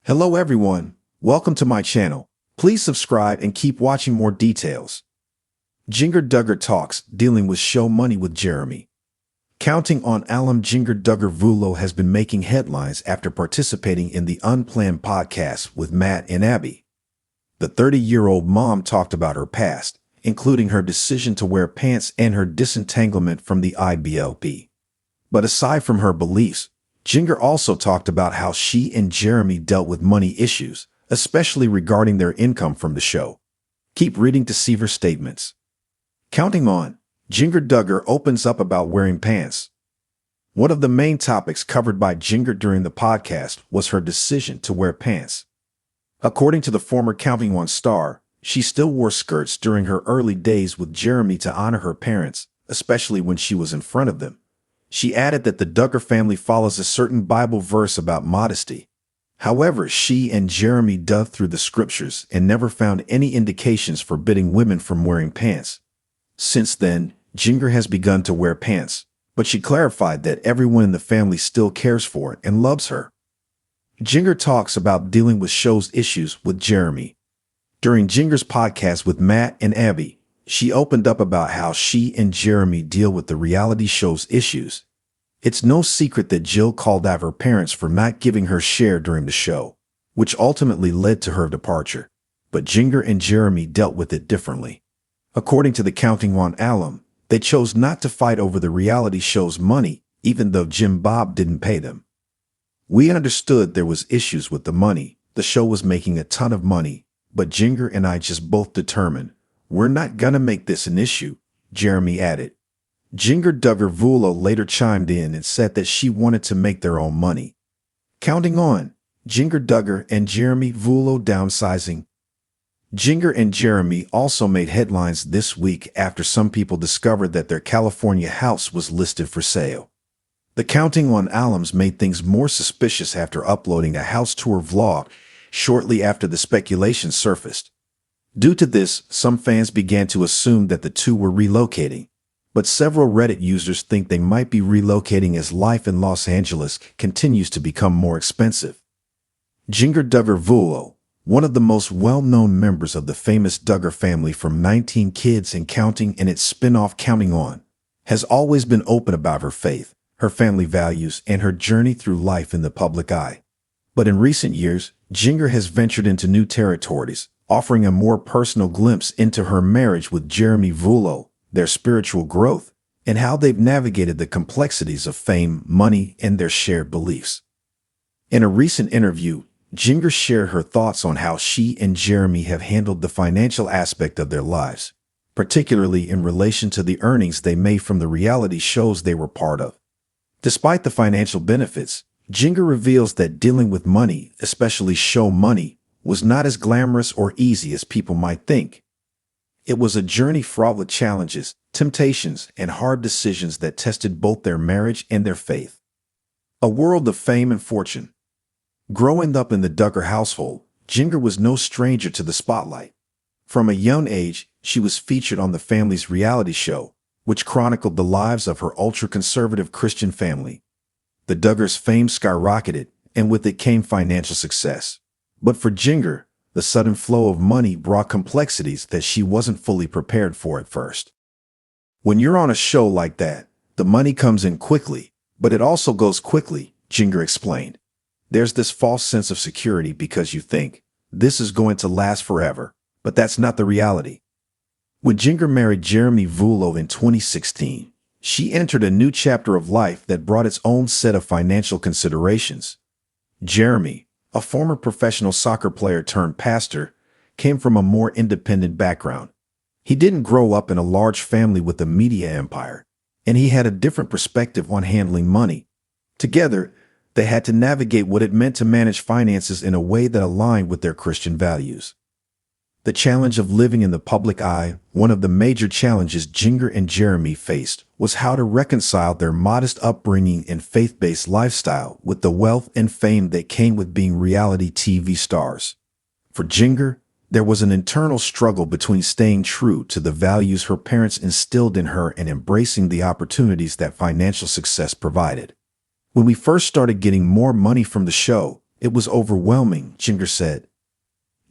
Hello everyone, welcome to my channel. Please subscribe and keep watching more details. Jinger Duggar talks, dealing with show money with Jeremy. Counting on alum Jinger Duggar Vulo has been making headlines after participating in the Unplanned podcast with Matt and Abby. The 30-year-old mom talked about her past, including her decision to wear pants and her disentanglement from the IBLP. But aside from her beliefs, Jinger also talked about how she and Jeremy dealt with money issues, especially regarding their income from the show. Keep reading to see her statements. Counting on, Jinger Duggar opens up about wearing pants. One of the main topics covered by Jinger during the podcast was her decision to wear pants. According to the former Counting On star, she still wore skirts during her early days with Jeremy to honor her parents, especially when she was in front of them. She added that the Duggar family follows a certain Bible verse about modesty. However, she and Jeremy dug through the scriptures and never found any indications forbidding women from wearing pants. Since then, Jinger has begun to wear pants, but she clarified that everyone in the family still cares for and loves her. Jinger talks about dealing with show's issues with Jeremy. During Jinger's podcast with Matt and Abby, she opened up about how she and Jeremy deal with the reality show's issues. It's no secret that Jill called out her parents for not giving her share during the show, which ultimately led to her departure. But Jinger and Jeremy dealt with it differently. According to the Counting On alum, they chose not to fight over the reality show's money, even though Jim Bob didn't pay them. We understood there was issues with the money. The show was making a ton of money, but Jinger and I just both determined, we're not gonna make this an issue, Jeremy added. Jinger Duggar Vulo later chimed in and said that she wanted to make their own money. Counting on, Jinger Duggar and Jeremy Vulo downsizing. Jinger and Jeremy also made headlines this week after some people discovered that their California house was listed for sale. The Counting On alums made things more suspicious after uploading a house tour vlog shortly after the speculation surfaced. Due to this, some fans began to assume that the two were relocating, but several Reddit users think they might be relocating as life in Los Angeles continues to become more expensive. Jinger Duggar Vulo, one of the most well-known members of the famous Duggar family from 19 Kids and Counting and its spin-off Counting On, has always been open about her faith, her family values, and her journey through life in the public eye. But in recent years, Jinger has ventured into new territories, offering a more personal glimpse into her marriage with Jeremy Vulo, their spiritual growth, and how they've navigated the complexities of fame, money, and their shared beliefs. In a recent interview, Jinger shared her thoughts on how she and Jeremy have handled the financial aspect of their lives, particularly in relation to the earnings they made from the reality shows they were part of. Despite the financial benefits, Jinger reveals that dealing with money, especially show money, was not as glamorous or easy as people might think. It was a journey fraught with challenges, temptations, and hard decisions that tested both their marriage and their faith. A world of fame and fortune. Growing up in the Duggar household, Jinger was no stranger to the spotlight. From a young age, she was featured on the family's reality show, which chronicled the lives of her ultra-conservative Christian family. The Duggars' fame skyrocketed, and with it came financial success. But for Jinger, the sudden flow of money brought complexities that she wasn't fully prepared for at first. When you're on a show like that, the money comes in quickly, but it also goes quickly, Jinger explained. There's this false sense of security because you think, this is going to last forever, but that's not the reality. When Jinger married Jeremy Vulo in 2016, she entered a new chapter of life that brought its own set of financial considerations. Jeremy, a former professional soccer player turned pastor, came from a more independent background. He didn't grow up in a large family with a media empire, and he had a different perspective on handling money. Together, they had to navigate what it meant to manage finances in a way that aligned with their Christian values. The challenge of living in the public eye, one of the major challenges Jinger and Jeremy faced, was how to reconcile their modest upbringing and faith-based lifestyle with the wealth and fame that came with being reality TV stars. For Jinger, there was an internal struggle between staying true to the values her parents instilled in her and embracing the opportunities that financial success provided. When we first started getting more money from the show, It was overwhelming, Jinger said.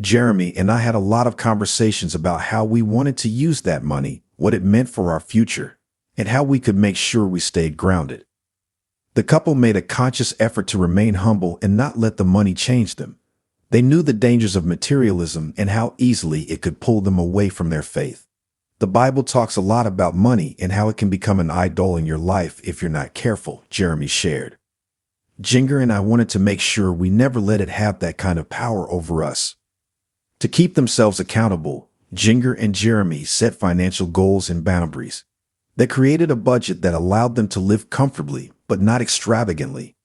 Jeremy and I had a lot of conversations about how we wanted to use that money, what it meant for our future, and how we could make sure we stayed grounded. The couple made a conscious effort to remain humble and not let the money change them. They knew the dangers of materialism and how easily it could pull them away from their faith. The Bible talks a lot about money and how it can become an idol in your life if you're not careful, Jeremy shared. Jinger and I wanted to make sure we never let it have that kind of power over us. To keep themselves accountable, Jinger and Jeremy set financial goals and boundaries. They created a budget that allowed them to live comfortably, but not extravagantly.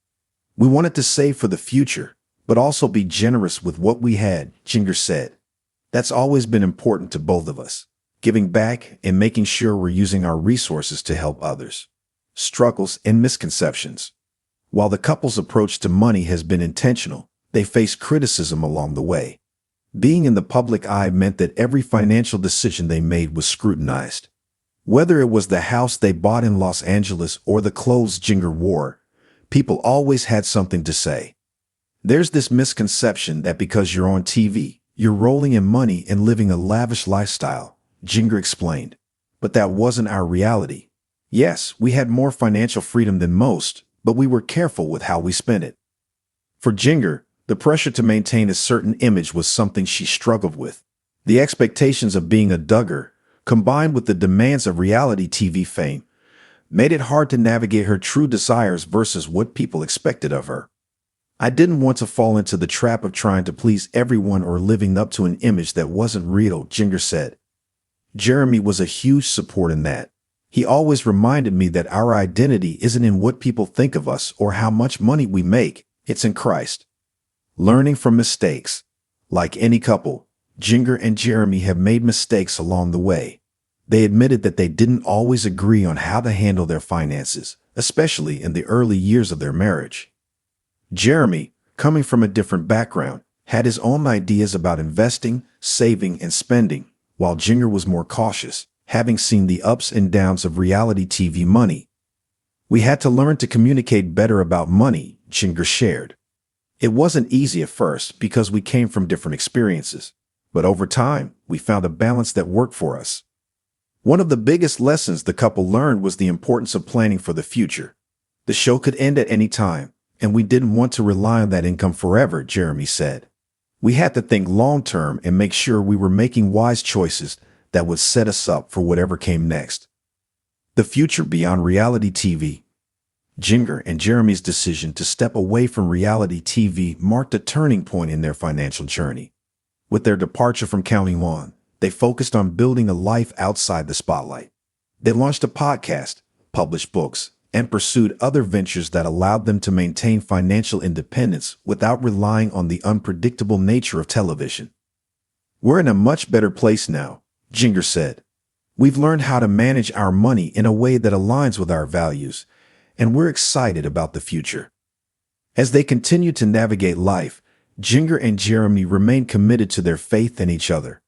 We wanted to save for the future, but also be generous with what we had, Jinger said. That's always been important to both of us, giving back and making sure we're using our resources to help others. Struggles and misconceptions. While the couple's approach to money has been intentional, they faced criticism along the way. Being in the public eye meant that every financial decision they made was scrutinized. Whether it was the house they bought in Los Angeles or the clothes Jinger wore, people always had something to say. There's this misconception that because you're on TV, you're rolling in money and living a lavish lifestyle, Jinger explained. But that wasn't our reality. Yes, we had more financial freedom than most, but we were careful with how we spent it. For Jinger, the pressure to maintain a certain image was something she struggled with. The expectations of being a Duggar, combined with the demands of reality TV fame, made it hard to navigate her true desires versus what people expected of her. I didn't want to fall into the trap of trying to please everyone or living up to an image that wasn't real, Jinger said. Jeremy was a huge support in that. He always reminded me that our identity isn't in what people think of us or how much money we make, it's in Christ. Learning from mistakes. Like any couple, Jinger and Jeremy have made mistakes along the way. They admitted that they didn't always agree on how to handle their finances, especially in the early years of their marriage. Jeremy, coming from a different background, had his own ideas about investing, saving, and spending, while Jinger was more cautious, having seen the ups and downs of reality TV money. We had to learn to communicate better about money, Jinger shared. It wasn't easy at first because we came from different experiences, but over time, we found a balance that worked for us. One of the biggest lessons the couple learned was the importance of planning for the future. The show could end at any time, and we didn't want to rely on that income forever, Jeremy said. We had to think long-term and make sure we were making wise choices that would set us up for whatever came next. The future beyond reality TV. Jinger and Jeremy's decision to step away from reality TV marked a turning point in their financial journey. With their departure from counting on, they focused on building a life outside the spotlight. They launched a podcast, published books, and pursued other ventures that allowed them to maintain financial independence without relying on the unpredictable nature of television. We're in a much better place now, Jinger said. We've learned how to manage our money in a way that aligns with our values, and we're excited about the future. As they continue to navigate life, Jinger and Jeremy remain committed to their faith in each other.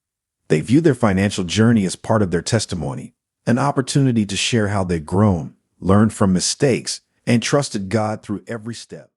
They view their financial journey as part of their testimony, an opportunity to share how they've grown, learned from mistakes, and trusted God through every step.